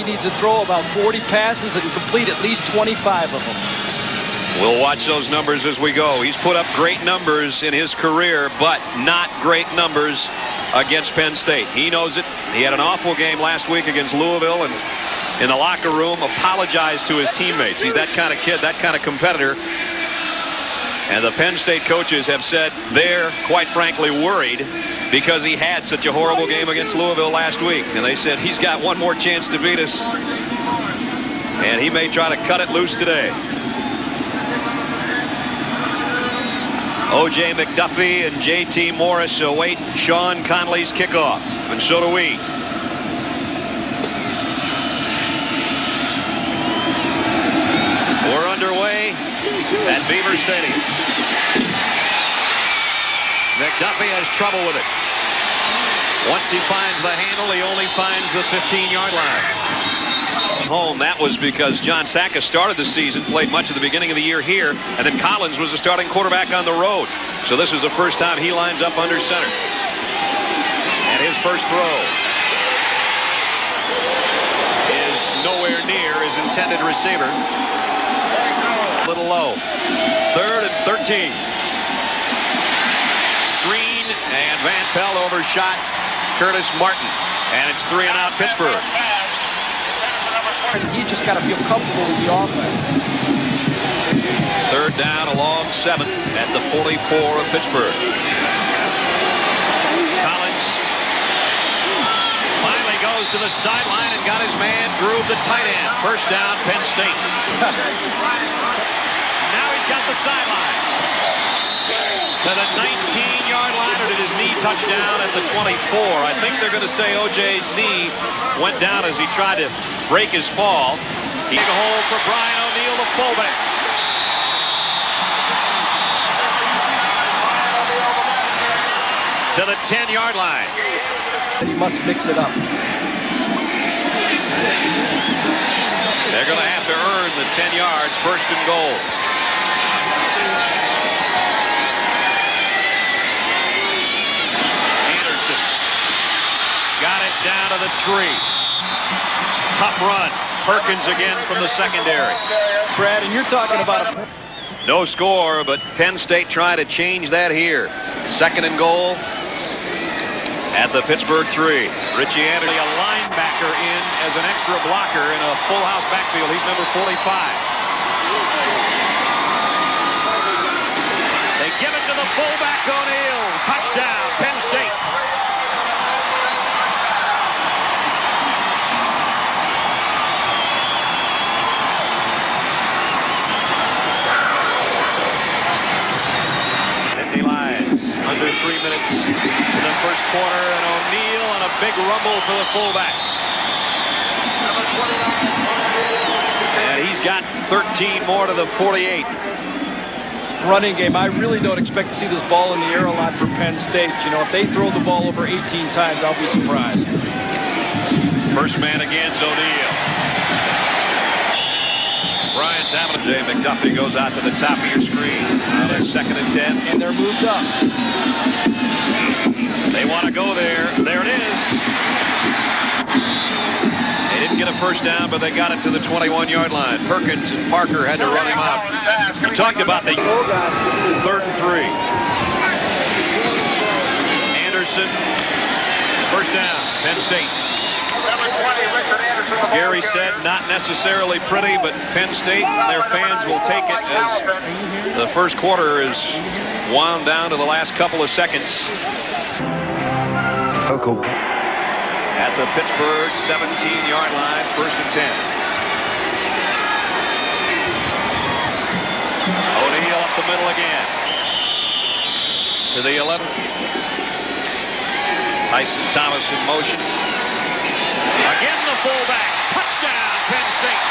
needs to throw about 40 passes and complete at least 25 of them. We'll watch those numbers as we go. He's put up great numbers in his career, but not great numbers against Penn State. He knows it. He had an awful game last week against Louisville, and in the locker room apologized to his teammates. He's that kind of kid, that kind of competitor. And the Penn State coaches have said they're, quite frankly, worried because he had such a horrible game against Louisville last week. And they said he's got one more chance to beat us, and he may try to cut it loose today. O.J. McDuffie and J.T. Morris await Sean Conley's kickoff, and so do we. We're underway at Beaver Stadium. McDuffie has trouble with it. Once he finds the handle, he only finds the 15-yard line. Home. That was because John Sacka started the season, played much of the beginning of the year here, and then Collins was the starting quarterback on the road. So this is the first time he lines up under center. And his first throw is nowhere near his intended receiver. A little low. 3rd and 13. Screen, and Van Pelt overshot Curtis Martin. And it's 3 and out Pittsburgh. You just got to feel comfortable with the offense. 3rd down along 7 at the 44 of Pittsburgh. Collins finally goes to the sideline and got his man Groove, the tight end. First down, Penn State. Now he's got the sideline. To the 19-yard line, or did his knee touch down at the 24? I think they're going to say O.J.'s knee went down as he tried to break his fall. He took a hold for Brian O'Neill, the fullback. To the 10-yard line. He must mix it up. They're going to have to earn the 10 yards, 1st and goal. Anderson got it down to the 3. Tough run. Perkins again from the secondary. Brad, and you're talking about no score, but Penn State trying to change that here. 2nd and goal at the Pittsburgh 3. Richie Anderson, a linebacker, in as an extra blocker in a full house backfield. He's number 45. They give it to the fullback, O'Neill. Touchdown, Penn State. Under 3 minutes in the first quarter, and O'Neill and a big rumble for the fullback. And he's got 13 more to the 48. Running game. I really don't expect to see this ball in the air a lot for Penn State. You know, if they throw the ball over 18 times, I'll be surprised. First man again's O'Neill. Bryant's having Jay McDuffie goes out to the top of your screen. On a 2nd and 10. And they're moved up. They want to go there. There it is. They didn't get a first down, but they got it to the 21-yard line. Perkins and Parker had to run him out. We talked about the 3rd and 3. Anderson, first down, Penn State. Gary said not necessarily pretty, but Penn State and their fans will take it as the first quarter is wound down to the last couple of seconds. At the Pittsburgh 17-yard line, 1st and 10. O'Neill up the middle again. To the 11. Tyson Thomas in motion. Again the fullback. Touchdown, Penn State.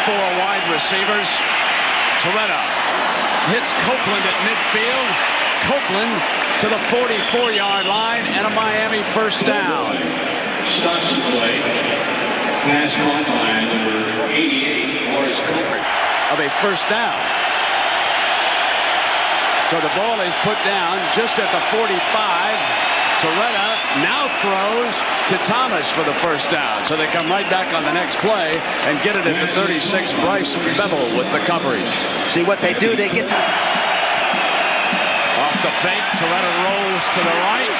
Four wide receivers. Toretta hits Copeland at midfield. Copeland to the 44-yard line, and a Miami first down. Pass caught by number 88, Morris Cooper. Of a first down. So the ball is put down just at the 45. Toretta now throws to Thomas for the first down. So they come right back on the next play and get it at the 36. Bryce Bevel with the coverage. See what they do, they get off the fake. Toretta rolls to the right.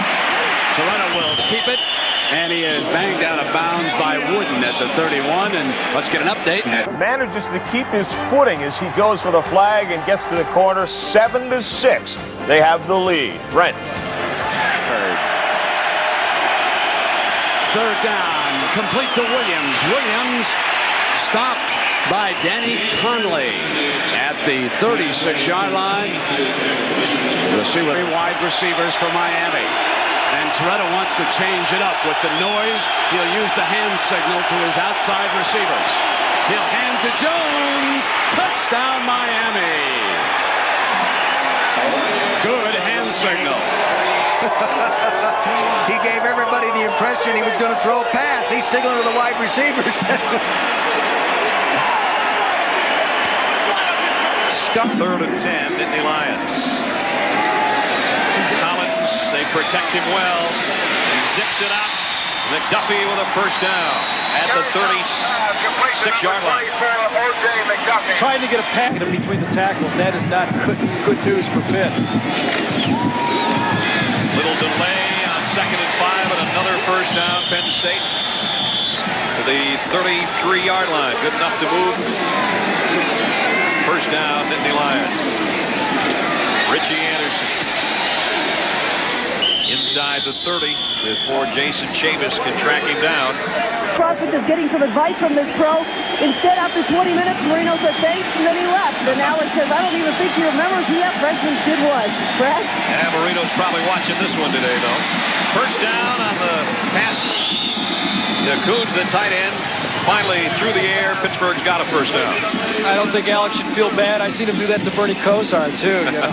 Toretta will keep it. And he is banged out of bounds by Wooden at the 31. And let's get an update. Manages to keep his footing as he goes for the flag and gets to the corner. 7-6. They have the lead. Brent. Third down, complete to Williams. Williams stopped by Danny Conley at the 36-yard line. Receiver, wide receivers for Miami. And Toretta wants to change it up with the noise. He'll use the hand signal to his outside receivers. He'll hand to Jones. Touchdown, Miami. Good hand signal. He gave everybody the impression he was going to throw a pass. He's signaling to the wide receivers. Stuck. 3rd and 10, Nittany Lions. Collins, they protect him well. He zips it up. McDuffie with a first down at the 36-yard line. Trying to get a pass between the tackles. That is not good news for Pitt. Little delay on 2nd and 5 and another first down. Penn State to the 33-yard line. Good enough to move. First down, Nittany Lions. Richie Anderson inside the 30 before Jason Chavis can track him down. Prospect is getting some advice from this pro. Instead, after 20 minutes, Marino said thanks, and then he left. And Alex says, I don't even think he remembers who that freshman kid was. Brad? Yeah, Marino's probably watching this one today, though. First down on the pass. Coons, the tight end, finally through the air. Pittsburgh's got a first down. I don't think Alex should feel bad. I seen him do that to Bernie Kosar, too. You know?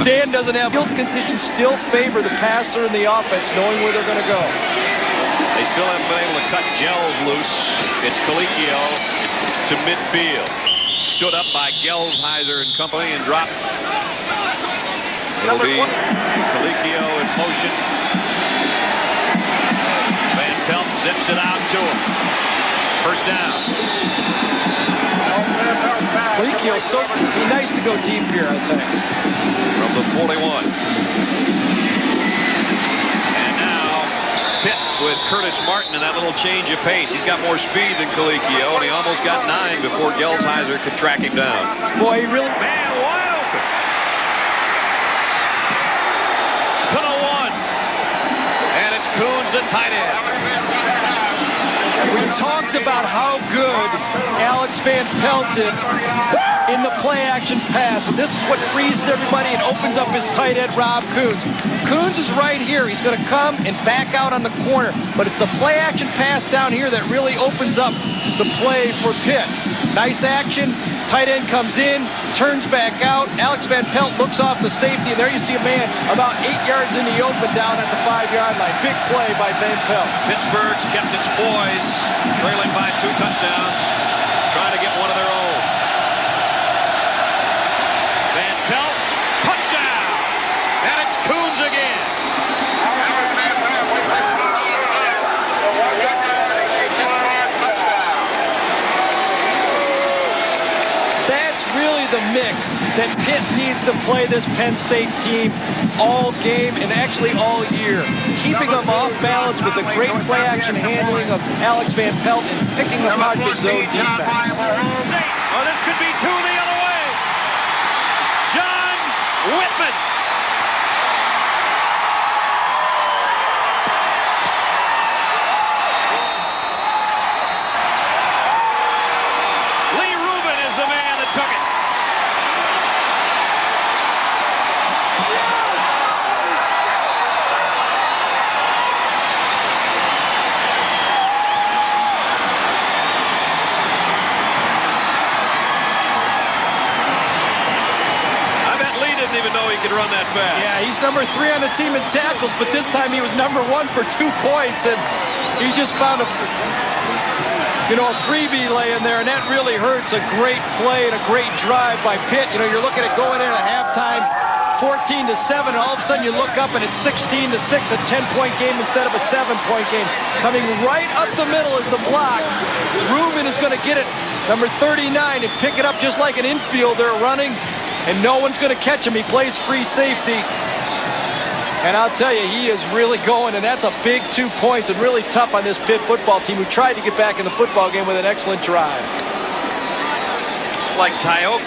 Dan doesn't have field conditions still favor the passer and the offense, knowing where they're going to go. They still haven't been able to cut Gels loose. It's Colicchio to midfield. Stood up by Gelsheiser and company and dropped. It'll be Colicchio in motion. Van Pelt zips it out to him. First down. Colicchio, so be nice to go deep here, I think. From the 41. Pitt with Curtis Martin and that little change of pace. He's got more speed than Colicchio, and he almost got 9 before Gelsheiser could track him down. Boy, he really... Man, wide open. To the 1. And it's Coons at tight end. We talked about how good Alex Van Pelt did in the play-action pass, and this is what frees everybody and opens up his tight end, Rob Coons. Coons is right here. He's going to come and back out on the corner, but it's the play-action pass down here that really opens up the play for Pitt. Nice action. Tight end comes in, turns back out. Alex Van Pelt looks off the safety, and there you see a man about 8 yards in the open down at the 5-yard line. Big play by Van Pelt. Pittsburgh's kept its poise, trailing by 2 touchdowns, trying to get one of their own. Van Pelt, touchdown! And it's Coons again. The mix that Pitt needs to play this Penn State team all game and actually all year. Keeping them off balance with the great play-action handling of Alex Van Pelt and picking apart the zone defense. Oh, this could be 2 the other way. John Whitman. Lee Rubin is the man that took it. Even know he could run that fast. Yeah, he's number 3 on the team in tackles, but this time he was number 1 for 2 points, and he just found a you know, a freebie laying there, and that really hurts. A great play and a great drive by Pitt. You know, you're looking at going in at halftime 14-7, and all of a sudden you look up and it's 16-6, a 10-point game instead of a 7-point game. Coming right up the middle is the block. Rubin is going to get it, number 39, and pick it up just like an infielder running, and no one's going to catch him. He plays free safety. And I'll tell you, he is really going, and that's a big 2 points and really tough on this Pitt football team who tried to get back in the football game with an excellent drive. Like Tyoke.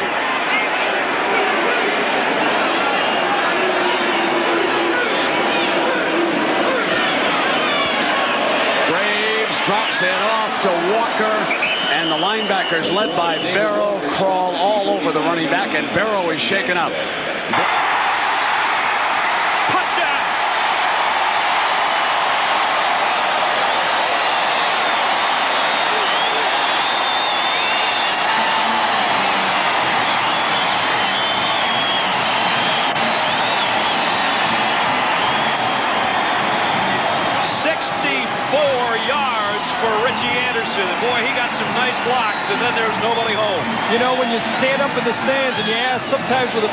Drops it off to Walker, and the linebackers led by Barrow crawl all over the running back, and Barrow is shaken up. Touchdown! Boy, he got some nice blocks, and then there's nobody home. You know, when you stand up in the stands and you ask, sometimes with a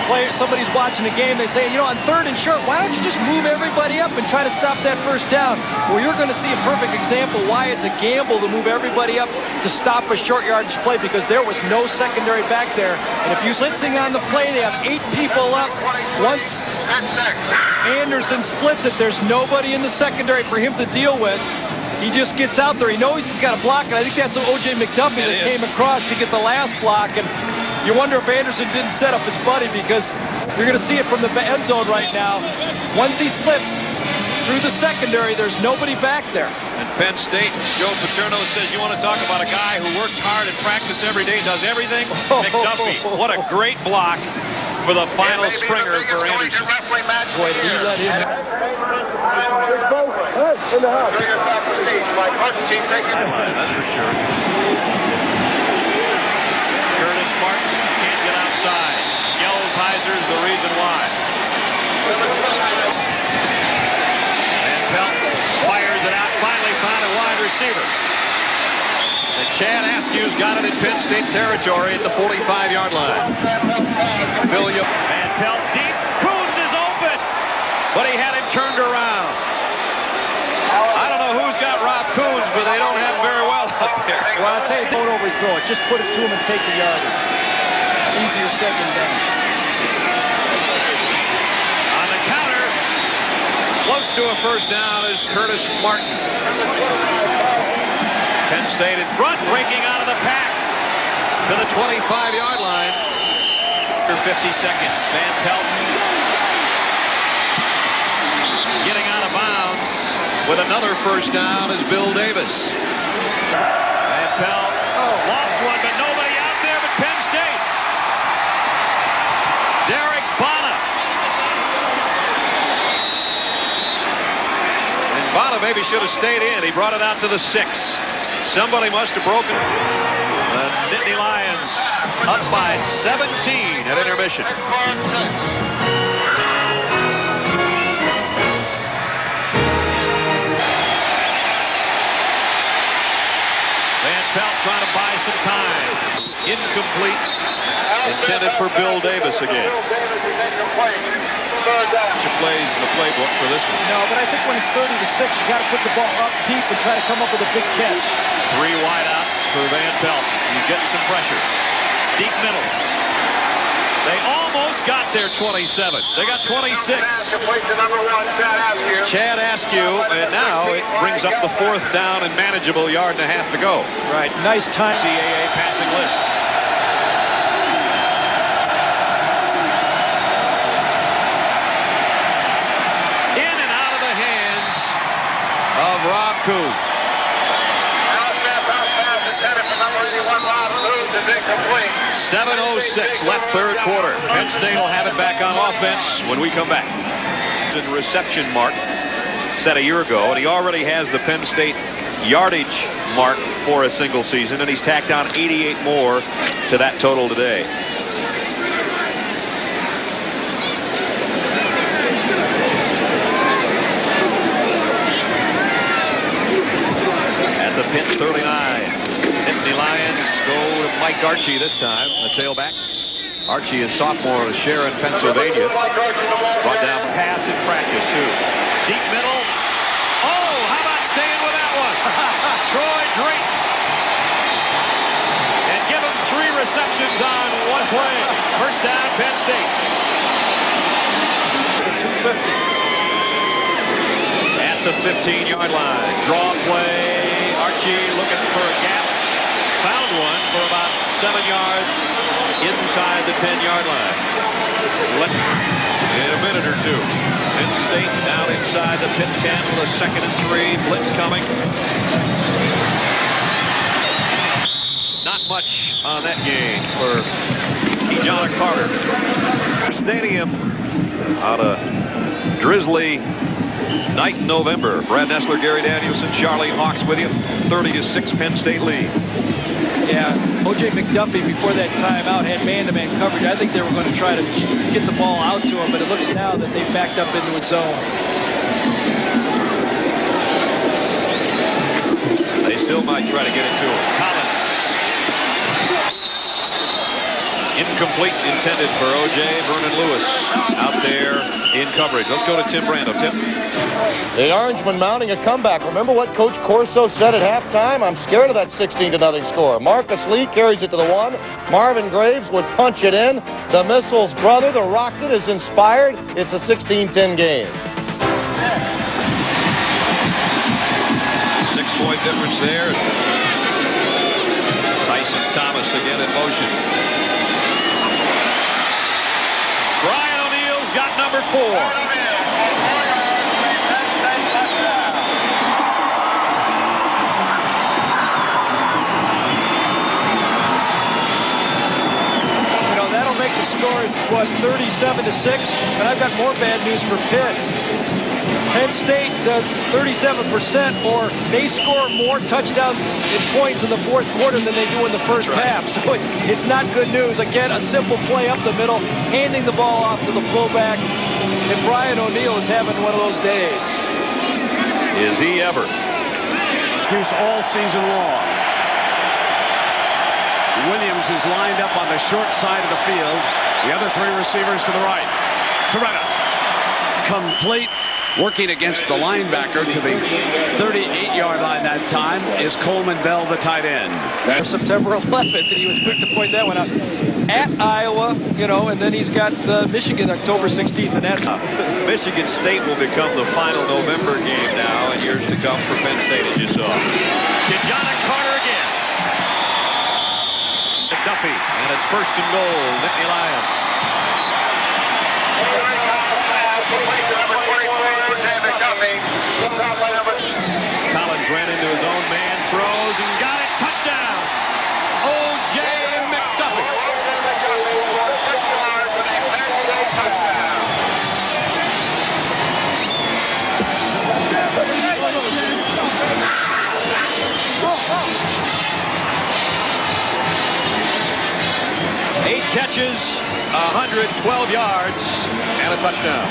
player, somebody's watching the game, they say, you know, on 3rd and short, why don't you just move everybody up and try to stop that first down? Well, you're going to see a perfect example why it's a gamble to move everybody up to stop a short yardage play, because there was no secondary back there. And if you're blitzing on the play, they have 8 people up. Once Anderson splits it, there's nobody in the secondary for him to deal with. He just gets out there. He knows he's got a block, and I think that's O.J. McDuffie that came across to get the last block. And you wonder if Anderson didn't set up his buddy, because you're going to see it from the end zone right now. Once he slips through the secondary, there's nobody back there. And Penn State, Joe Paterno says, you want to talk about a guy who works hard in practice every day, does everything? McDuffie, what a great block for the final springer for Anderson. Boy, did he let him... That's for sure. Curtis Martin can't get outside. Gelsheiser is the reason why. And Pelt fires it out. Finally found a wide receiver. And Chad Askew's got it in Penn State territory at the 45-yard line. William and Pelt deep. Coons is open, but he had him turned around. I don't know who's got Rob Coons, but they don't have him very well up there. Well, I'll tell you, don't overthrow it. Just put it to him and take the yardage. Easier said than done. On the counter, close to a first down is Curtis Martin. Penn State in front, breaking out of the pack to the 25-yard line. For 50 seconds, Van Pelt getting out of bounds with another first down is Bill Davis. Van Pelt lost one, but nobody out there but Penn State. Derek Bonner. And Bonner maybe should have stayed in. He brought it out to the 6. Somebody must have broken. The Nittany Lions up by 17 at intermission. Van Pelt trying to buy some time. Incomplete. Intended for Bill Davis again. She plays the playbook for this one. No, but I think when it's 30-6, you got to put the ball up deep and try to come up with a big catch. 3 wideouts for Van Pelt. He's getting some pressure. Deep middle. They almost got their 27. They got 26. Chad Askew, and now it brings up the 4th down and manageable yard and a half to go. Right, nice time. CAA passing list. In and out of the hands of Rob Coons. 7:06 left third quarter. Penn State will have it back on offense when we come back. Reception mark set a year ago, and he already has the Penn State yardage mark for a single season, and he's tacked on 88 more to that total today. At the Pitt 39. Nittany Lions go to Mike Archie this time, the tailback. Archie is sophomore of Sharon, Pennsylvania. Brought down pass in practice, too. Deep middle. Oh, how about staying with that one? Troy Drake. And give him 3 receptions on 1 play. First down, Penn State. 250. At the 15-yard line. Draw play. Archie looking for a gap. Found one for about 7 yards inside the 10-yard line. In a minute or two. Penn State down inside the Pitt 10 with a 2nd and 3. Blitz coming. Not much on that game for Keyshawn Carter. Stadium on a drizzly night in November. Brad Nessler, Gary Danielson, Charlie Hawks with you. 30-6 Penn State lead. Yeah, O.J. McDuffie before that timeout had man-to-man coverage. I think they were going to try to get the ball out to him, but it looks now that they've backed up into his zone. They still might try to get it to him. Collins. Incomplete, intended for O.J. Vernon Lewis out there in coverage. Let's go to Tim Brando. Tim. The Orangemen mounting a comeback. Remember what Coach Corso said at halftime? I'm scared of that 16-0 score. Marcus Lee carries it to the 1. Marvin Graves would punch it in. The Missile's brother, the Rocket, is inspired. It's a 16-10 game. 6-point difference there. Tyson Thomas again in motion. Brian O'Neill's got number 4. That'll make the score, what, 37-6? But I've got more bad news for Pitt. Penn State does 37%, or they score more touchdowns and points in the 4th quarter than they do in the first half. So it's not good news. Again, a simple play up the middle, handing the ball off to the fullback. And Brian O'Neill is having one of those days. Is he ever? Here's all season long. Williams is lined up on the short side of the field. The other 3 receivers to the right. Toretta. Complete. Working against the linebacker to the 38-yard line that time is Coleman Bell, the tight end. September 11th, and he was quick to point that one out. At Iowa, you know, and then he's got Michigan October 16th, and that. Michigan State will become the final November game now in years to come for Penn State, as you saw. Keyshawn Carter again. Duffy, and it's 1st and goal. Nittany Lions. Collins ran into his own man, throws and got it. Touchdown. O.J. McDuffie. Eight catches, 112 yards, and a touchdown.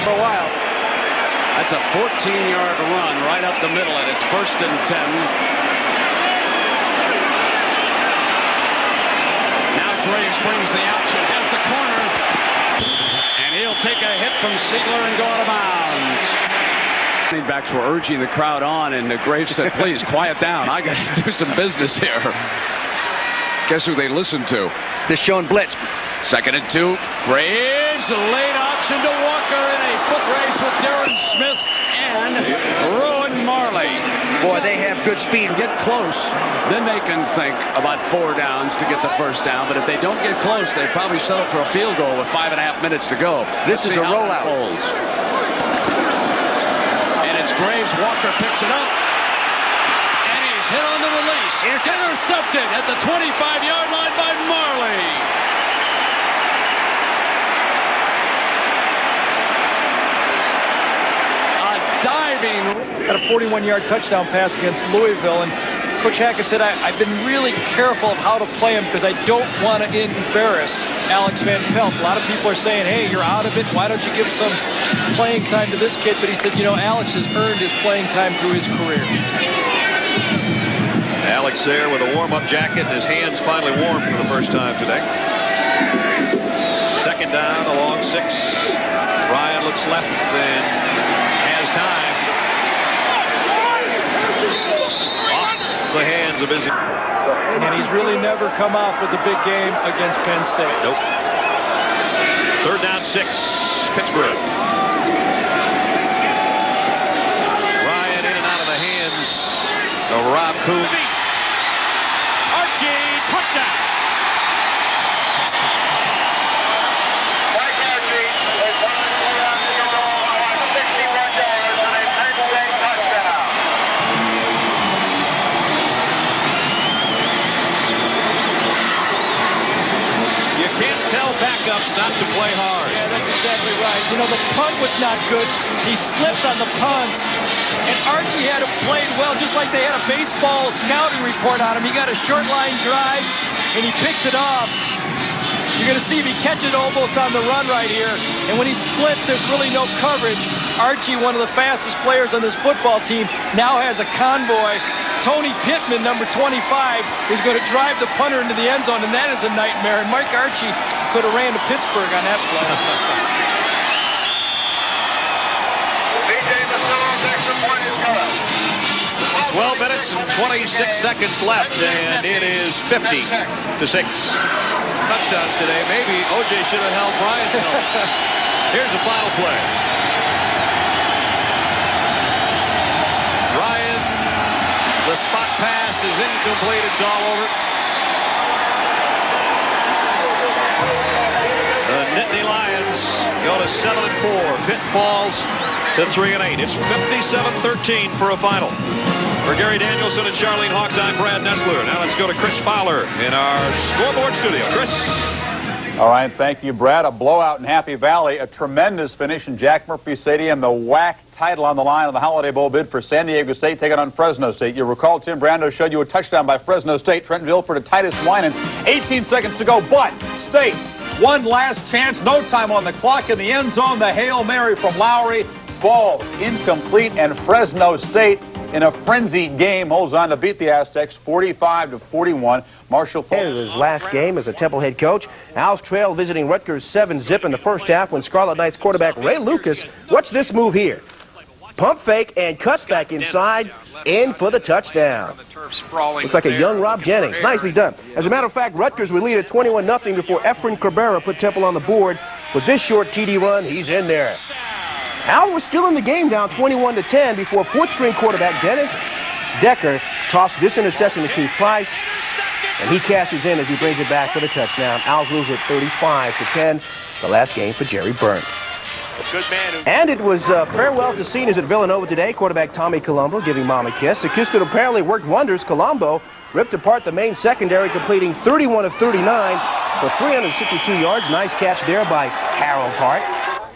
For a while. That's a 14-yard run right up the middle, and it's 1st and 10. Now Graves brings the option, has the corner, and he'll take a hit from Siegler and go out of bounds. Running backs were urging the crowd on, and Graves said, please, quiet down. I got to do some business here. Guess who they listened to? They're showing blitz. 2nd and 2. Graves, a late option to Walker in a foot race with Darren Smith and Rowan Marley. Boy, they have good speed. Get close, then they can think about 4 downs to get the first down. But if they don't get close, they probably settle for a field goal with 5.5 minutes to go. This is a rollout. And it's Graves. Walker picks it up. And he's hit on the release. Intercepted at the 25-yard line by Marley. Got a 41-yard touchdown pass against Louisville, and Coach Hackett said, I've been really careful of how to play him because I don't want to embarrass Alex Van Pelt. A lot of people are saying, hey, you're out of it. Why don't you give some playing time to this kid? But he said, you know, Alex has earned his playing time through his career. Alex there with a warm-up jacket, and his hands finally warm for the first time today. Second down along 6. Ryan looks left and has time. The hands of his, and he's really never come out for the big game against Penn State. Nope. Third down 6, Pittsburgh. Ryan in and out of the hands of Rob Kuhn. Archie, touchdown. Backups not to play hard. Yeah, that's exactly right. You know, the punt was not good. He slipped on the punt, and Archie had it played well, just like they had a baseball scouting report on him. He got a short line drive, and he picked it off. You're going to see if he catches it almost on the run right here, and when he splits, there's really no coverage. Archie, one of the fastest players on this football team, now has a convoy. Tony Pittman, number 25, is going to drive the punter into the end zone, and that is a nightmare. And Mike Archie could have ran to Pittsburgh on that play. 12 minutes and 26 seconds left, and it is 50-6. Touchdowns today. Maybe O.J. should have held Brian's helmet. Here's the final play. The spot pass is incomplete. It's all over. The Nittany Lions go to 7-4. Pitt falls to 3-8. It's 57-13 for a final. For Gary Danielson and Charlene Hawks, I'm Brad Nessler. Now let's go to Chris Fowler in our scoreboard studio. Chris. All right, thank you, Brad. A blowout in Happy Valley, a tremendous finish in Jack Murphy Stadium. The WAC title on the line on the Holiday Bowl bid for San Diego State taking on Fresno State. You recall Tim Brando showed you a touchdown by Fresno State. Trent Vilford to Titus Winans. 18 seconds to go, but State, one last chance. No time on the clock in the end zone. The Hail Mary from Lowry. Ball incomplete, and Fresno State in a frenzied game holds on to beat the Aztecs 45-41. Marshall his last game as a Temple head coach. Owls trail visiting Rutgers 7-zip in the first half when Scarlet Knights quarterback Ray Lucas, watch this move here. Pump fake and cuts back inside, in for the touchdown. Looks like a young Rob Jennings. Nicely done. As a matter of fact, Rutgers would lead at 21-0 before Efren Cabrera put Temple on the board. With this short TD run, he's in there. Owls were still in the game down 21-10 before fourth-string quarterback Dennis Decker tossed this interception to Keith Price. And he cashes in as he brings it back for the touchdown. Owls lose at 35-10. The last game for Jerry Byrne. And it was farewell to seniors at Villanova today. Quarterback Tommy Colombo giving Mom a kiss. A kiss that apparently worked wonders. Colombo ripped apart the main secondary, completing 31 of 39 for 362 yards. Nice catch there by Harold Hart.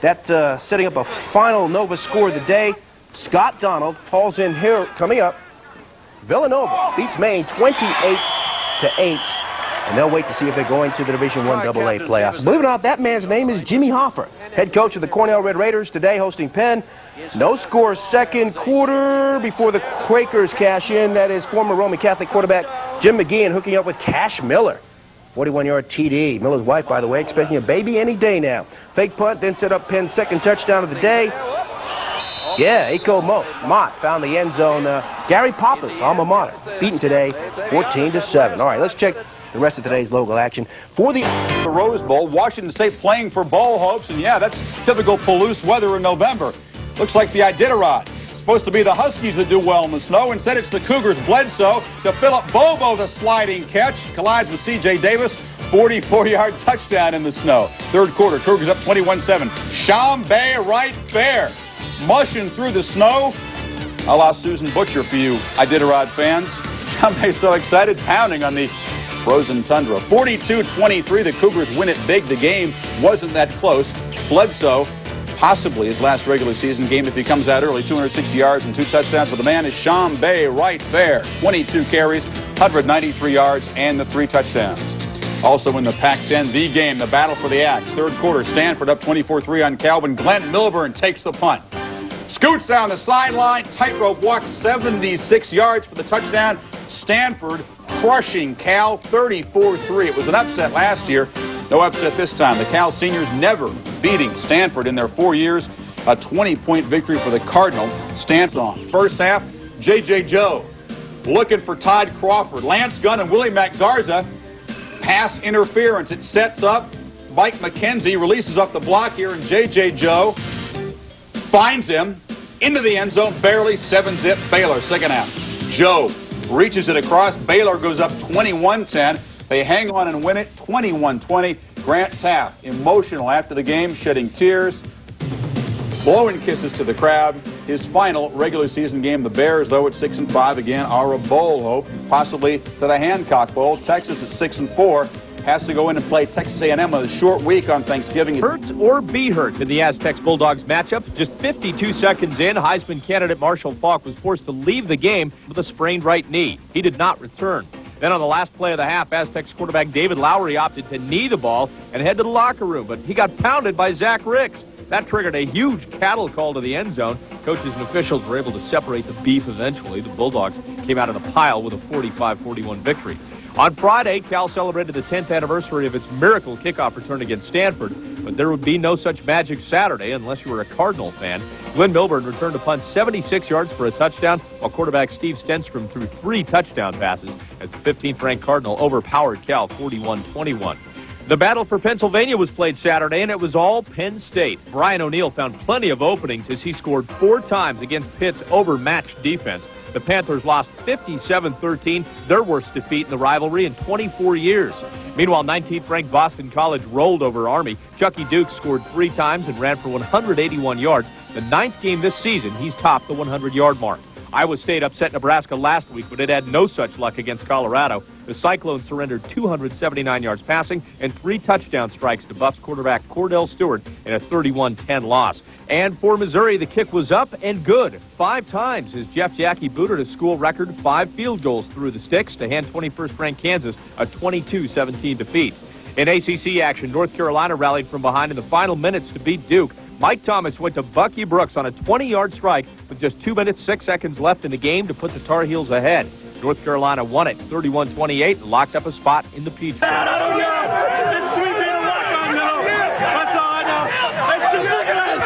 That setting up a final Nova score of the day. Scott Donald falls in here coming up. Villanova beats Maine 28-8. And they'll wait to see if they're going to the Division I AA playoffs. Believe it or not, that man's name is Jimmy Hoffer, head coach of the Cornell Red Raiders, today hosting Penn. No score second quarter before the Quakers cash in. That is former Roman Catholic quarterback Jim McGeehan hooking up with Cash Miller. 41-yard TD. Miller's wife, by the way, expecting a baby any day now. Fake punt, then set up Penn's second touchdown of the day. Yeah, Aiko Mott found the end zone. Gary Papa's alma mater, beaten today 14-7. All right, let's check the rest of today's local action. For the Rose Bowl, Washington State playing for bowl hopes, and yeah, that's typical Palouse weather in November. Looks like the Iditarod. It's supposed to be the Huskies that do well in the snow. Instead, it's the Cougars. Bledsoe to Philip Bobo, the sliding catch. Collides with C.J. Davis. 44-yard touchdown in the snow. Third quarter, Cougars up 21-7. Chambay right there, mushing through the snow. A la Susan Butcher for you Iditarod fans. Chambay so excited, pounding on the frozen tundra. 42-23, the Cougars win it big. The game wasn't that close. Bledsoe possibly his last regular season game if he comes out early. 260 yards and 2 touchdowns. But the man is Sean Bay right there. 22 carries, 193 yards, and the 3 touchdowns. Also in the Pac-10, the game, the battle for the axe. Third quarter, Stanford up 24-3 on Calvin. Glenn Milburn takes the punt. Scoots down the sideline, tightrope walk, 76 yards for the touchdown. Stanford crushing Cal 34-3. It was an upset last year. No upset this time. The Cal seniors never beating Stanford in their 4 years. A 20-point victory for the Cardinal. Stanford on. First half, J.J. Joe looking for Todd Crawford. Lance Gunn and Willie Mack Garza. Pass interference. It sets up. Mike McKenzie releases up the block here, and J.J. Joe finds him into the end zone. Barely 7-zip Baylor. Second half. Joe reaches it across. Baylor goes up 21-10. They hang on and win it 21-20. Grant Taft, emotional after the game, shedding tears, blowing kisses to the crowd. His final regular season game. The Bears, though, at 6-5 again, are a bowl hope, possibly to the Hancock Bowl. Texas at 6-4 has to go in and play Texas A&M on a short week on Thanksgiving. Hurt or be hurt in the Aztecs-Bulldogs matchup. Just 52 seconds in, Heisman candidate Marshall Faulk was forced to leave the game with a sprained right knee. He did not return. Then on the last play of the half, Aztecs quarterback David Lowry opted to knee the ball and head to the locker room, but he got pounded by Zach Ricks. That triggered a huge cattle call to the end zone. Coaches and officials were able to separate the beef eventually. The Bulldogs came out of the pile with a 45-41 victory. On Friday, Cal celebrated the 10th anniversary of its miracle kickoff return against Stanford, but there would be no such magic Saturday unless you were a Cardinal fan. Glenn Milburn returned to punt 76 yards for a touchdown, while quarterback Steve Stenstrom threw 3 touchdown passes as the 15th-ranked Cardinal overpowered Cal 41-21. The battle for Pennsylvania was played Saturday, and it was all Penn State. Brian O'Neill found plenty of openings as he scored 4 times against Pitt's overmatched defense. The Panthers lost 57-13, their worst defeat in the rivalry in 24 years. Meanwhile, 19th-ranked Boston College rolled over Army. Chucky Duke scored 3 times and ran for 181 yards. The 9th game this season, he's topped the 100-yard mark. Iowa State upset Nebraska last week, but it had no such luck against Colorado. The Cyclones surrendered 279 yards passing and 3 touchdown strikes to Buffs quarterback Cordell Stewart in a 31-10 loss. And for Missouri, the kick was up and good 5 times as Jeff Jackie booted a school record 5 field goals through the sticks to hand 21st-ranked Kansas a 22-17 defeat. In ACC action, North Carolina rallied from behind in the final minutes to beat Duke. Mike Thomas went to Bucky Brooks on a 20-yard strike with just 2 minutes, 6 seconds left in the game to put the Tar Heels ahead. North Carolina won it 31-28 and locked up a spot in the Peach Bowl. I don't know. It's sweet being a lock-on now. That's all I know. Let's just look at it.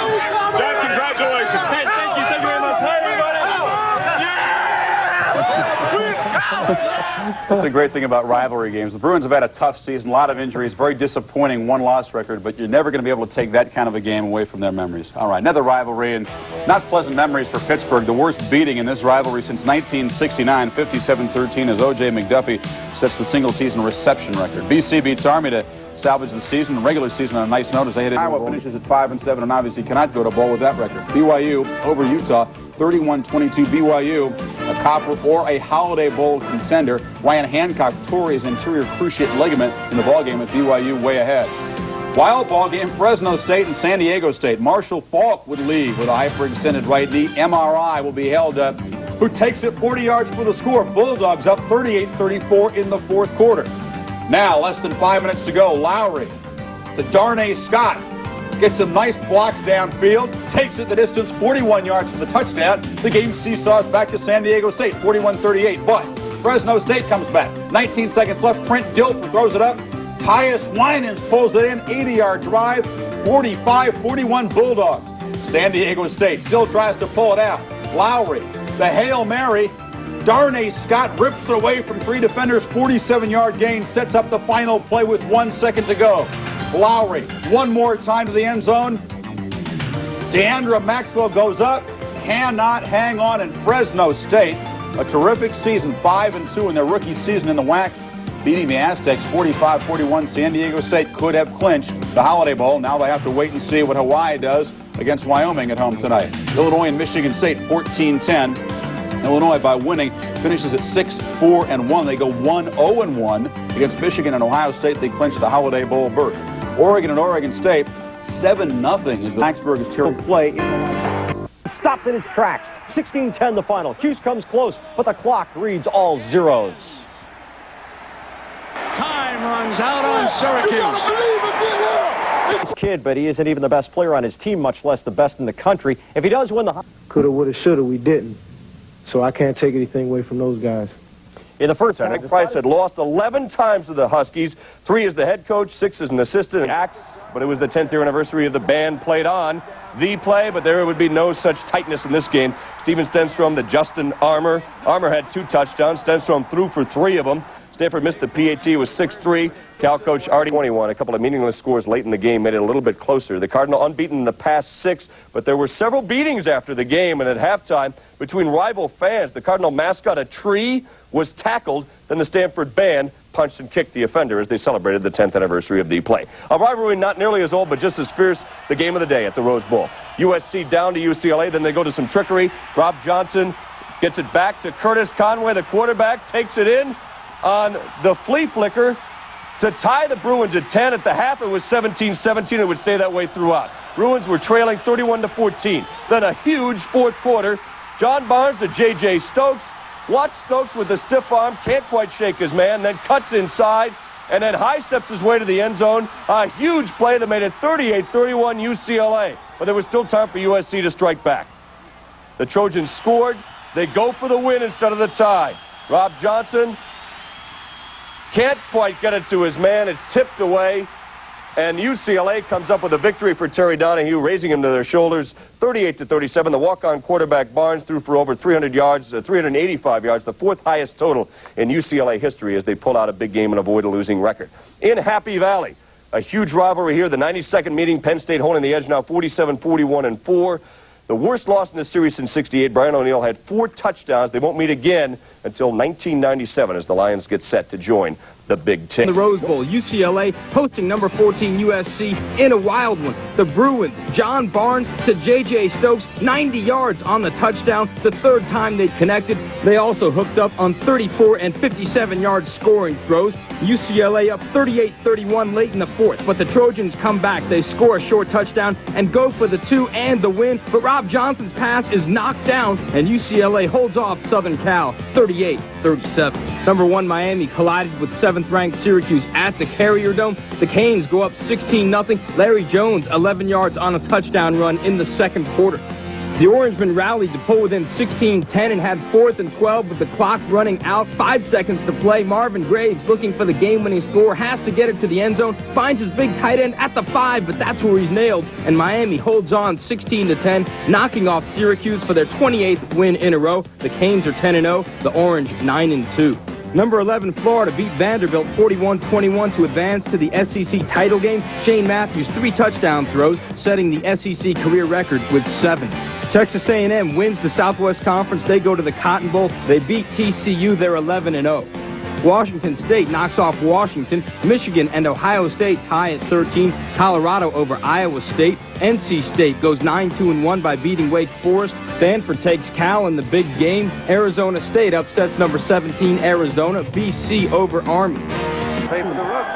Jack, congratulations. Hey, thank you very much. Hey, That's a great thing about rivalry games. The Bruins have had a tough season, a lot of injuries, very disappointing 1-loss record, but you're never going to be able to take that kind of a game away from their memories. All right, another rivalry, and not pleasant memories for Pittsburgh. The worst beating in this rivalry since 1969, 57-13, as O.J. McDuffie sets the single-season reception record. BC beats Army to salvage the season, the regular season on a nice note as they hit it. Iowa finishes at 5-7 and obviously cannot go to bowl with that record. BYU over Utah, 31-22. BYU, a Copper or a Holiday Bowl contender. Ryan Hancock tore his anterior cruciate ligament in the ballgame with BYU way ahead. Wild ball game, Fresno State and San Diego State. Marshall Faulk would leave with a hyperextended right knee. MRI will be held up. Who takes it 40 yards for the score? Bulldogs up 38-34 in the fourth quarter. Now, less than 5 minutes to go. Lowry to Darnay Scott. Gets some nice blocks downfield. Takes it the distance, 41 yards for the touchdown. The game seesaws back to San Diego State, 41-38. But Fresno State comes back. 19 seconds left. Trent Dilfer throws it up. Tyus Winans pulls it in. 80-yard drive. 45-41 Bulldogs. San Diego State still tries to pull it out. Lowry, the Hail Mary. Darnay Scott rips it away from 3 defenders. 47-yard gain sets up the final play with 1 second to go. Lowry, one more time to the end zone. Deandra Maxwell goes up, cannot hang on, in Fresno State. A terrific season, 5-2 in their rookie season in the WAC, beating the Aztecs 45-41. San Diego State could have clinched the Holiday Bowl. Now they have to wait and see what Hawaii does against Wyoming at home tonight. Illinois and Michigan State 14-10. Illinois, by winning, finishes at 6-4-1. They go 1-0-1 against Michigan and Ohio State. They clinch the Holiday Bowl berth. Oregon and Oregon State, 7-0 as the Blacksburg is terrible play. Stopped in his tracks. 16-10 the final. Hughes comes close, but the clock reads all zeros. Time runs out on Syracuse. This kid, but he isn't even the best player on his team, much less the best in the country. If he does win the... Coulda, woulda, shoulda, we didn't. So I can't take anything away from those guys. In the first inning, Price had lost 11 times to the Huskies, 3 as the head coach, 6 as an assistant. But it was the 10th year anniversary of the band played on the play, but there would be no such tightness in this game. Steven Stenstrom, the Justin Armour. Armour had 2 touchdowns. Stenstrom threw for 3 of them. Stanford missed the PAT. It was 6-3. Cal coach Artie 21. A couple of meaningless scores late in the game made it a little bit closer. The Cardinal unbeaten in the past 6, but there were several beatings after the game, and at halftime, between rival fans, the Cardinal mascot, a tree, was tackled. Then the Stanford band punched and kicked the offender as they celebrated the 10th anniversary of the play. A rivalry not nearly as old, but just as fierce, the game of the day at the Rose Bowl. USC down to UCLA, then they go to some trickery. Rob Johnson gets it back to Curtis Conway, the quarterback, takes it in on the flea flicker to tie the Bruins at 10. At the half, it was 17-17. It would stay that way throughout. Bruins were trailing 31-14. Then a huge fourth quarter. John Barnes to J.J. Stokes. Watch Stokes with the stiff arm, can't quite shake his man, then cuts inside, and then high steps his way to the end zone. A huge play that made it 38-31 UCLA. But there was still time for USC to strike back. The Trojans scored. They go for the win instead of the tie. Rob Johnson can't quite get it to his man. It's tipped away. And UCLA comes up with a victory for Terry Donahue, raising him to their shoulders, 38-37. The walk-on quarterback Barnes threw for over 300 yards, 385 yards, the 4th highest total in UCLA history as they pull out a big game and avoid a losing record. In Happy Valley, a huge rivalry here. The 92nd meeting, Penn State holding the edge now 47-41-4. The worst loss in the series since '68. Brian O'Neill had 4 touchdowns. They won't meet again until 1997 as the Lions get set to join the Big Ten. The Rose Bowl, UCLA hosting number 14 USC in a wild one. The Bruins, John Barnes to J.J. Stokes, 90 yards on the touchdown, the 3rd time they'd connected. They also hooked up on 34 and 57-yard scoring throws. UCLA up 38-31 late in the 4th, but the Trojans come back. They score a short touchdown and go for the 2 and the win, but Rob Johnson's pass is knocked down, and UCLA holds off Southern Cal 38-37. Number 1 Miami collided with 7th-ranked Syracuse at the Carrier Dome. The Canes go up 16-0. Larry Jones 11 yards on a touchdown run in the 2nd quarter. The Orangemen rallied to pull within 16-10 and had 4th and 12 with the clock running out. 5 seconds to play. Marvin Graves, looking for the game-winning score, has to get it to the end zone. Finds his big tight end at the 5, but that's where he's nailed. And Miami holds on 16-10, knocking off Syracuse for their 28th win in a row. The Canes are 10-0. The Orange 9-2. Number 11, Florida beat Vanderbilt 41-21 to advance to the SEC title game. Shane Matthews 3 touchdown throws, setting the SEC career record with 7. Texas A&M wins the Southwest Conference. They go to the Cotton Bowl. They beat TCU. They're 11-0. Washington State knocks off Washington. Michigan and Ohio State tie at 13. Colorado over Iowa State. NC State goes 9-2-1 by beating Wake Forest. Stanford takes Cal in the big game. Arizona State upsets number 17 Arizona. BC over Army. Pay for the rug.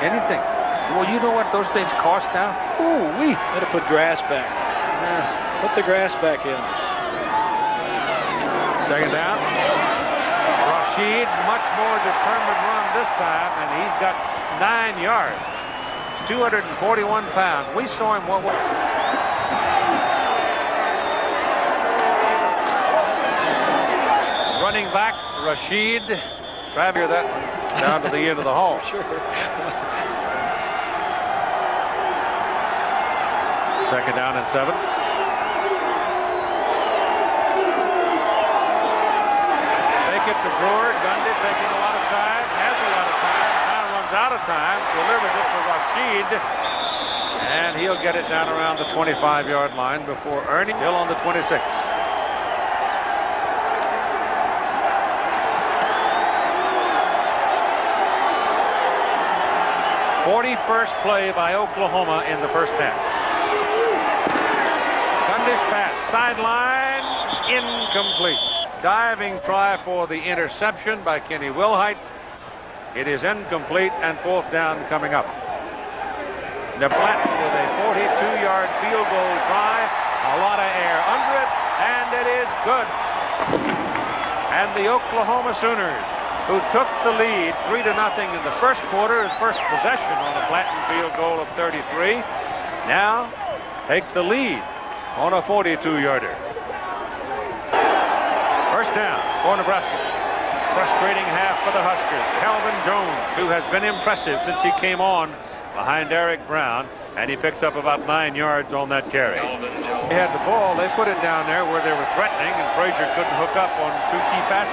Anything. Well, you know what those things cost now? Ooh, we better put grass back. Put the grass back in. 2nd down. Rashid, much more determined run this time, and he's got 9 yards. 241 pounds. We saw him what. Running back, Rashid. Grab here that one down to the end of the hall. Sure. 2nd down and 7. Take it to Brewer. Gundy taking a lot of time. Has a lot of time. Now runs out of time. Delivers it to Rashid. And he'll get it down around the 25-yard line before Ernie. Still on the 26. 41st play by Oklahoma in the first half. Gundy's pass, sideline, incomplete. Diving try for the interception by Kenny Wilhite. It is incomplete, and 4th down coming up. Nebraska with a 42-yard field goal try. A lot of air under it, and it is good. And the Oklahoma Sooners, who took the lead 3-0 in the first quarter, first possession on a flattened field goal of 33, now take the lead on a 42-yarder. First down for Nebraska. Frustrating half for the Huskers. Calvin Jones, who has been impressive since he came on behind Eric Brown, and he picks up about 9 yards on that carry. They had the ball. They put it down there where they were threatening, and Frazier couldn't hook up on 2 key passes.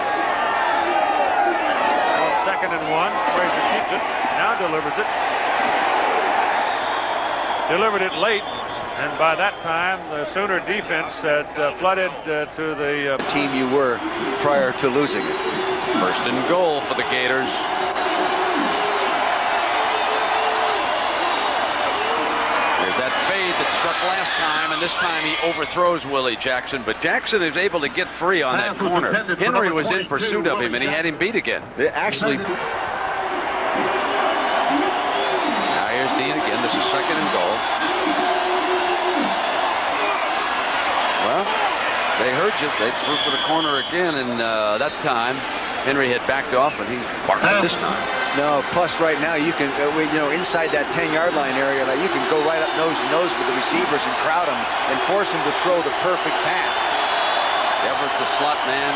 On 2nd and 1, Frazier keeps it, now delivers it. Delivered it late, and by that time, the Sooner defense had flooded to the team you were prior to losing it. First and goal for the Gators. There's that fade that struck last time, and this time he overthrows Willie Jackson, but Jackson is able to get free on that corner. Henry was in pursuit of him, and he had him beat again. Actually, now here's Dean again. This is 2nd and goal. Well, they heard you. They threw for the corner again, and that time Henry had backed off, and he barked it this time. No, plus right now you can, inside that 10-yard line area, like you can go right up nose to nose with the receivers and crowd them and force them to throw the perfect pass. Everett, the slot man,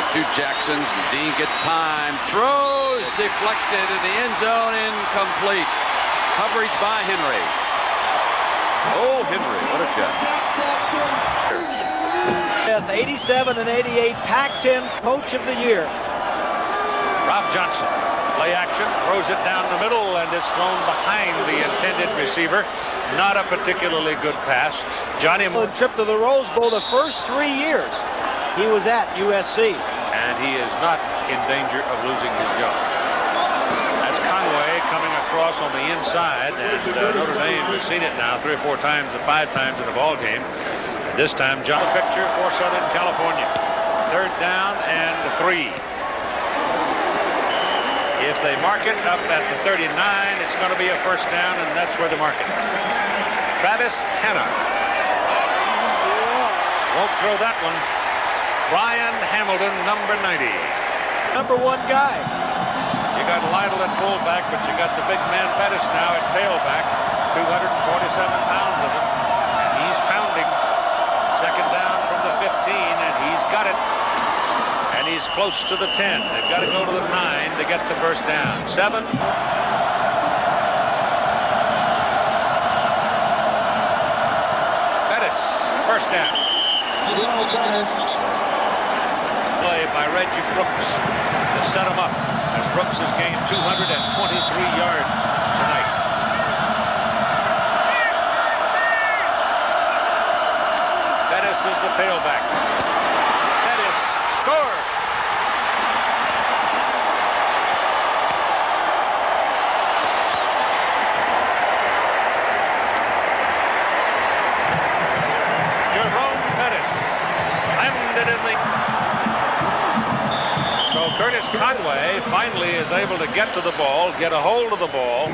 the 2 Jacksons, and Dean gets time, throws, deflected in the end zone, incomplete. Coverage by Henry. Oh, Henry, what a shot. 87 and 88 Pac-10 Coach of the Year. Rob Johnson, play action, throws it down the middle, and it's thrown behind the intended receiver. Not a particularly good pass. Johnny Moore. Trip to the Rose Bowl the first 3 years he was at USC. And he is not in danger of losing his job. That's Conway coming across on the inside, and Notre Dame has seen it now 3 or 4 times, 5 times in a ball game. This time, John, a picture for Southern California. 3rd down and 3. If they mark it up at the 39, it's going to be a first down, and that's where they mark it. Travis Hanna. Won't throw that one. Brian Hamilton, number 90. Number 1 guy. You got Lytle at fullback, but you got the big man Pettis now at tailback. 247 pounds of him. And he's pounding. 2nd down from the 15, and he's got it. And he's close to the 10. They've got to go to the 9 to get the first down. 7. Pettis, first down. Play by Reggie Brooks to set him up, as Brooks has gained 223 yards tonight. Pettis is the tailback. Pettis scores. Jerome Pettis slammed it in the... So Curtis Conway finally is able to get to the ball, get a hold of the ball,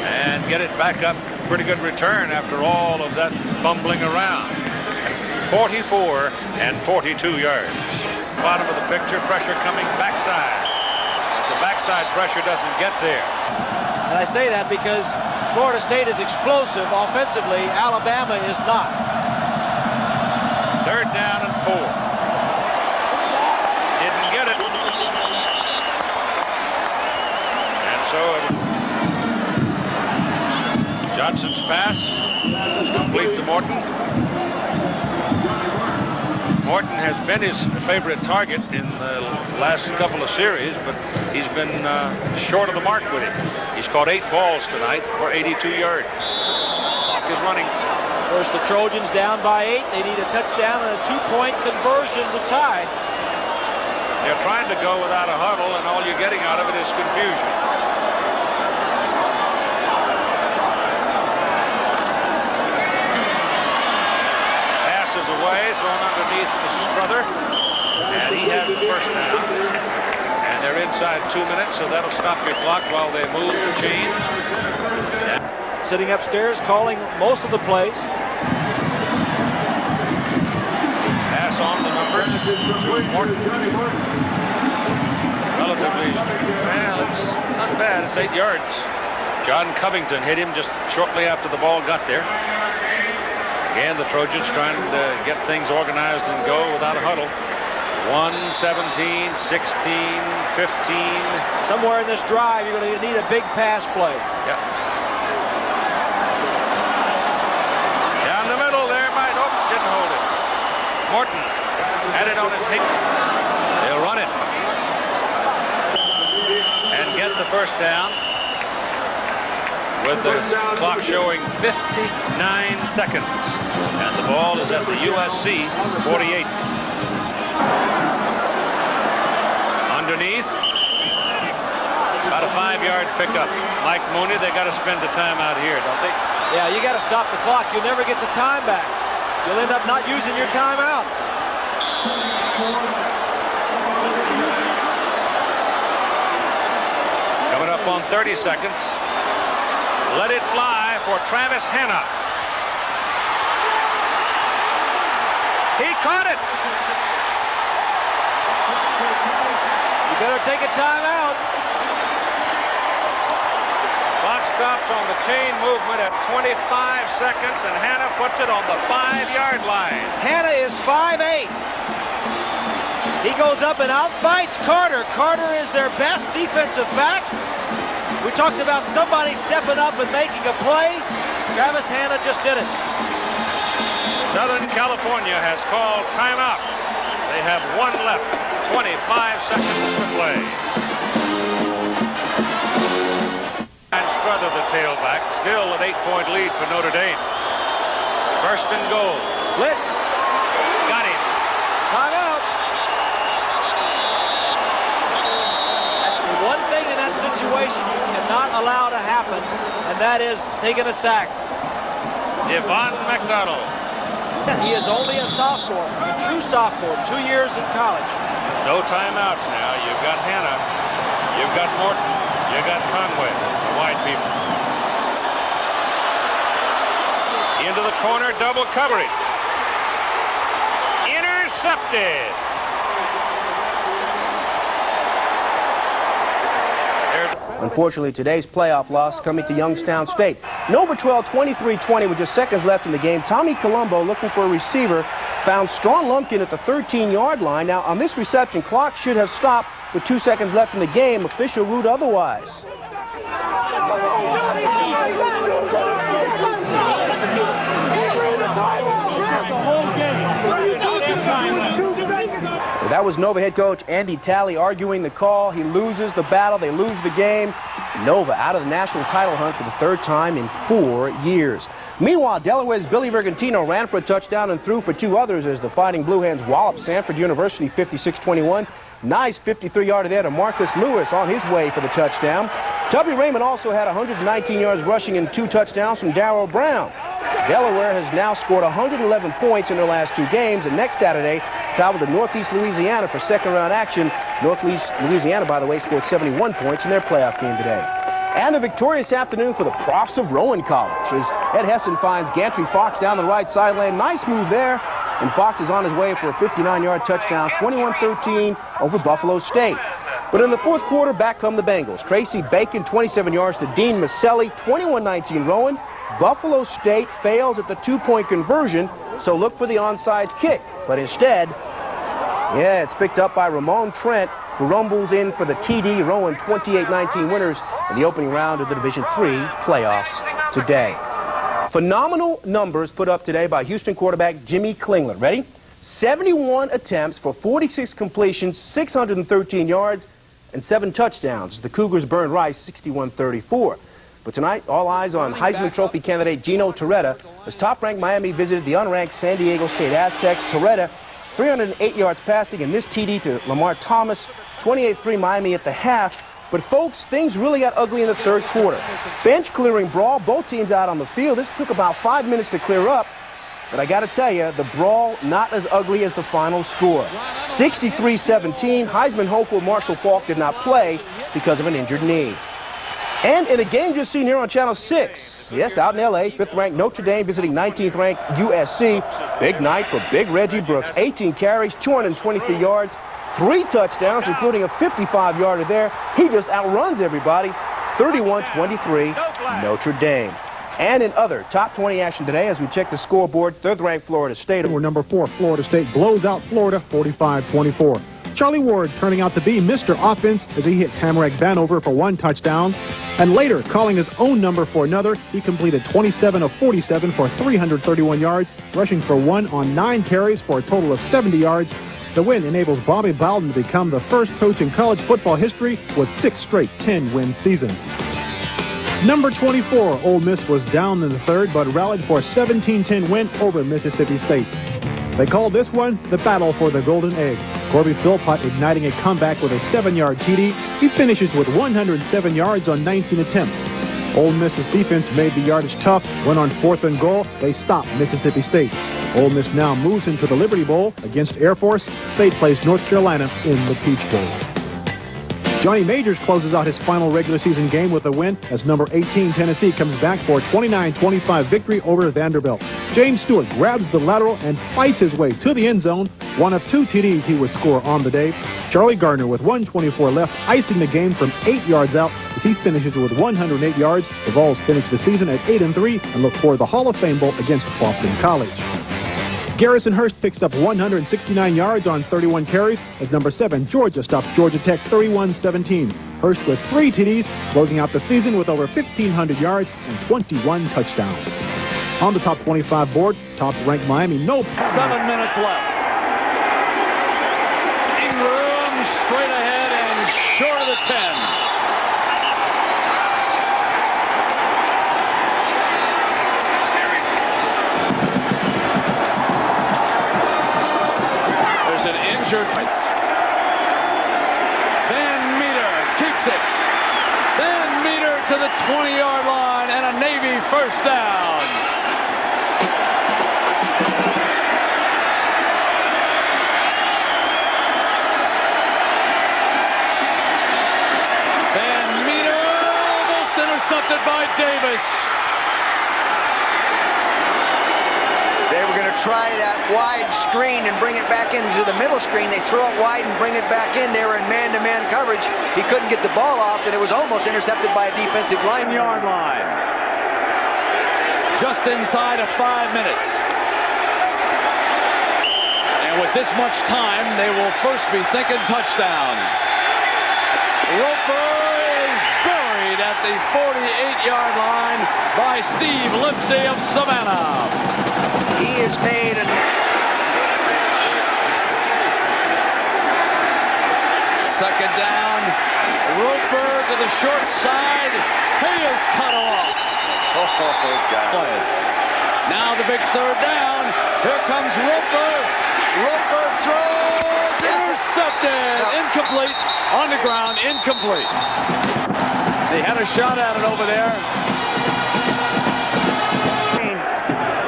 and get it back up. Pretty good return after all of that fumbling around. 44 and 42 yards. Bottom of the picture, pressure coming backside. But the backside pressure doesn't get there. And I say that because Florida State is explosive offensively. Alabama is not. 3rd down and 4. Didn't get it. And so Johnson's pass is complete to Morton. Morton has been his favorite target in the last couple of series, but he's been short of the mark with him. He's caught 8 balls tonight for 82 yards. Clock is running. First, the Trojans down by 8. They need a touchdown and a 2-point conversion to tie. They're trying to go without a huddle, and all you're getting out of it is confusion. Passes away, thrown underneath the Struther, and he has the first down. And they're inside 2 minutes, so that'll stop your clock while they move the chains. sitting upstairs calling most of the plays. Pass on the numbers to Morton. Relatively, well, it's not bad. It's 8 yards. John Covington hit him just shortly after the ball got there. Again, the Trojans trying to get things organized and go without a huddle. 1, 17, 16, 15. Somewhere in this drive, you're going to need a big pass play. Yep. Down the middle there, didn't hold it. Morton had it on his hip. They'll run it. And get the first down with the clock showing 59 seconds. And the ball is at the USC 48. Underneath, about a 5-yard pickup. Mike Mooney, they got to spend the time out here, don't they? Yeah, you got to stop the clock. You'll never get the time back. You'll end up not using your timeouts. Coming up on 30 seconds. Let it fly for Travis Hanna. He caught it. You better take a timeout. Clock stops on the chain movement at 25 seconds, and Hanna puts it on the 5-yard line. Hanna is 5'8". He goes up and outfights Carter. Carter is their best defensive back. We talked about somebody stepping up and making a play. Travis Hanna just did it. Southern California has called timeout. They have 1 left, 25 seconds to play. And Strother, the tailback, still an 8-point lead for Notre Dame. First and goal. Blitz. Got him. Timeout. That's the one thing in that situation you cannot allow to happen, and that is taking a sack. Devon McDonald. He is only a sophomore, a true sophomore, 2 years in college. No timeouts now. You've got Hanna. You've got Morton. You've got Conway, the wide people. Into the corner, double coverage. Intercepted. Unfortunately, today's playoff loss coming to Youngstown State. Nova trailed 23-20 with just seconds left in the game. Tommy Colombo, looking for a receiver, found Strawn Lumpkin at the 13-yard line. Now, on this reception, clock should have stopped with 2 seconds left in the game. Official ruled otherwise. That was Nova head coach Andy Talley arguing the call. He loses the battle. They lose the game. Nova out of the national title hunt for the 3rd time in 4 years. Meanwhile, Delaware's Billy Vergantino ran for a touchdown and threw for 2 others as the Fighting Blue Hens walloped Sanford University 56-21. Nice 53-yarder there to Marcus Lewis on his way for the touchdown. Tubby Raymond also had 119 yards rushing and 2 touchdowns from Darrell Brown. Delaware has now scored 111 points in their last 2 games, and next Saturday travel to Northeast Louisiana for second-round action. Northeast Louisiana, by the way, scored 71 points in their playoff game today. And a victorious afternoon for the Profs of Rowan College as Ed Hessen finds Gantry Fox down the right sideline. Nice move there, and Fox is on his way for a 59-yard touchdown, 21-13 over Buffalo State. But in the 4th quarter, back come the Bengals. Tracy Bacon, 27 yards to Dean Maselli, 21-19 Rowan. Buffalo State fails at the 2-point conversion, so look for the onside kick. But instead, it's picked up by Ramon Trent, who rumbles in for the TD. Rowan 28-19 winners in the opening round of the Division III playoffs today. Phenomenal numbers put up today by Houston quarterback Jimmy Klingler. Ready? 71 attempts for 46 completions, 613 yards, and 7 touchdowns. The Cougars burned Rice 61-34. But tonight, all eyes on Heisman Trophy candidate Gino Torretta as top-ranked Miami visited the unranked San Diego State Aztecs. Torretta, 308 yards passing, and this TD to Lamar Thomas, 28-3 Miami at the half. But folks, things really got ugly in the 3rd quarter. Bench clearing brawl, both teams out on the field. This took about 5 minutes to clear up. But I got to tell you, the brawl not as ugly as the final score. 63-17, Heisman hopeful Marshall Faulk did not play because of an injured knee. And in a game just seen here on Channel 6, Yes, out in L.A., 5th-ranked Notre Dame visiting 19th-ranked USC. Big night for Big Reggie Brooks. 18 carries, 223 yards, 3 touchdowns, including a 55-yarder there. He just outruns everybody. 31-23, Notre Dame. And in other top 20 action today, as we check the scoreboard, 3rd-ranked Florida State. Where number 4, Florida State blows out Florida 45-24. Charlie Ward turning out to be Mr. Offense as he hit Tamarack Vanover for 1 touchdown. And later, calling his own number for another, he completed 27 of 47 for 331 yards, rushing for 1 on 9 carries for a total of 70 yards. The win enables Bobby Bowden to become the first coach in college football history with 6 straight 10-win seasons. Number 24, Ole Miss was down in the 3rd, but rallied for a 17-10 win over Mississippi State. They called this one the battle for the Golden Egg. Corby Philpott igniting a comeback with a 7-yard TD. He finishes with 107 yards on 19 attempts. Ole Miss's defense made the yardage tough. When on 4th and goal, they stopped Mississippi State. Ole Miss now moves into the Liberty Bowl against Air Force. State plays North Carolina in the Peach Bowl. Johnny Majors closes out his final regular season game with a win as number 18 Tennessee comes back for a 29-25 victory over Vanderbilt. James Stewart grabs the lateral and fights his way to the end zone. One of 2 TDs he would score on the day. Charlie Gardner with 1:24 left, icing the game from 8 yards out as he finishes with 108 yards. The Vols finish the season at 8-3 and look for the Hall of Fame Bowl against Boston College. Garrison Hurst picks up 169 yards on 31 carries as number 7 Georgia stops Georgia Tech 31-17. Hurst with 3 TDs, closing out the season with over 1,500 yards and 21 touchdowns. On the top 25 board, top-ranked Miami, 7 minutes left. Ingram straight ahead and short of the 10. Van Meter keeps it. Van Meter to the 20-yard line and a Navy first down. Van Meter almost intercepted by Davis. They were going to try that wide screen and bring it back into the middle screen. They throw it wide and bring it back in. They were in man-to-man coverage. He couldn't get the ball off, and it was almost intercepted by a defensive line. Yard line. Just inside of 5 minutes. And with this much time, they will first be thinking touchdown. Roper is buried at the 48-yard line by Steve Lipsey of Savannah. He is made an... Second down. Roper to the short side. He is cut off. Play. Now the big 3rd down. Here comes Roper. Roper throws. Intercepted. Incomplete. On the ground. Incomplete. They had a shot at it over there.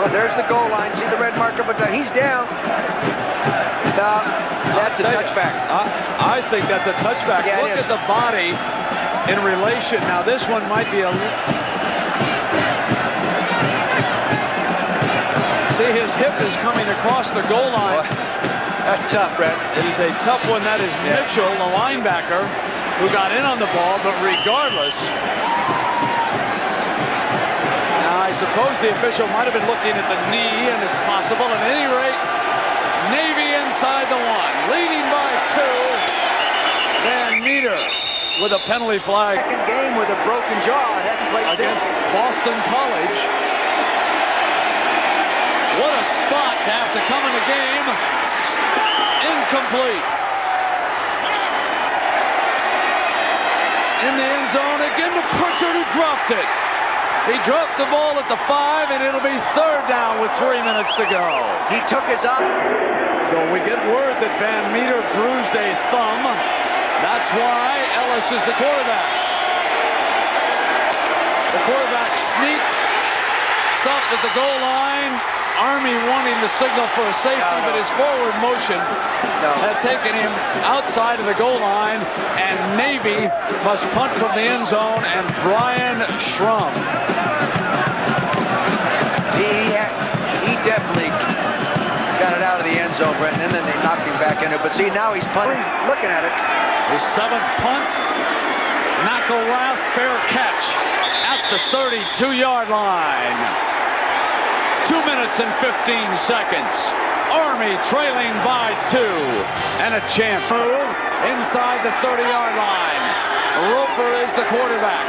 Well, there's the goal line. See the red marker, but he's down. That's a touchback. I think that's a touchback. Yeah, look at the body in relation. Now, this one might be a... See, his hip is coming across the goal line. That's tough, Brett. It is a tough one. That is Mitchell, the linebacker, who got in on the ball, but regardless... I suppose the official might have been looking at the knee, and it's possible. At any rate, Navy inside the 1, leading by 2. Van Meter with a penalty flag. Second game with a broken jaw. Hadn't played against since. Boston College. What a spot to have to come in the game. Incomplete. In the end zone again to Pritchard, who dropped it. He dropped the ball at the 5, and it'll be 3rd down with 3 minutes to go. He took his eye. So we get word that Van Meter bruised a thumb. That's why Ellis is the quarterback. The quarterback sneak, stopped at the goal line. Army wanting the signal for a safety, but his forward motion had taken him outside of the goal line, and Navy must punt from the end zone, and Brian Schrum He definitely got it out of the end zone, Brent, and then they knocked him back in it. But see, now he's punting, looking at it. His 7th punt. McElrath, fair catch at the 32-yard line. 2 minutes and 15 seconds. Army trailing by 2. And a chance move inside the 30-yard line. Roper is the quarterback.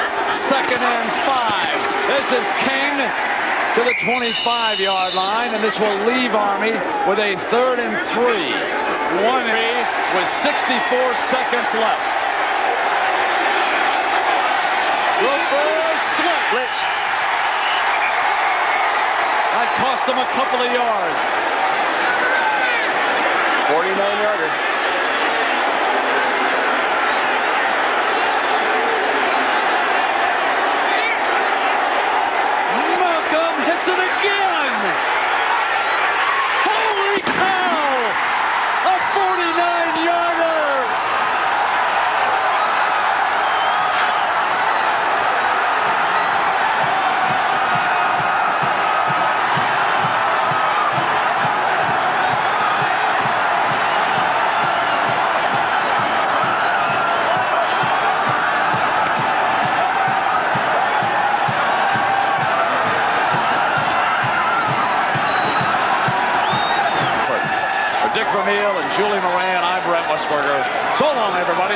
2nd and 5. This is King to the 25-yard line, and this will leave Army with a 3rd and 3. 1 with 64 seconds left. Roper slip. Blitz. That cost him a couple of yards. 49-yarder. Malcolm hits it again. Holy cow! A 49-yarder. Dick Vermeil and Julie Moran, I'm Brent Musburger. So long, everybody.